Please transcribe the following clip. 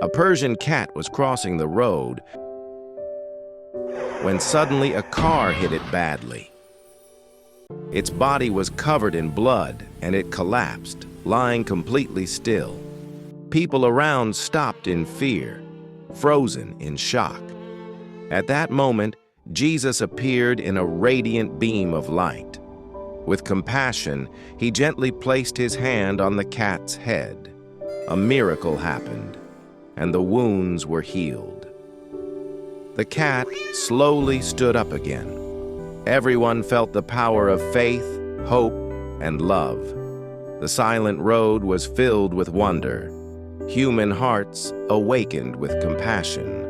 A Persian cat was crossing the road when suddenly a car hit it badly. Its body was covered in blood and it collapsed, lying completely still. People around stopped in fear, frozen in shock. At that moment, Jesus appeared in a radiant beam of light. With compassion, he gently placed his hand on the cat's head. A miracle happened, and the wounds were healed. The cat slowly stood up again. Everyone felt the power of faith, hope, and love. The silent road was filled with wonder. Human hearts awakened with compassion.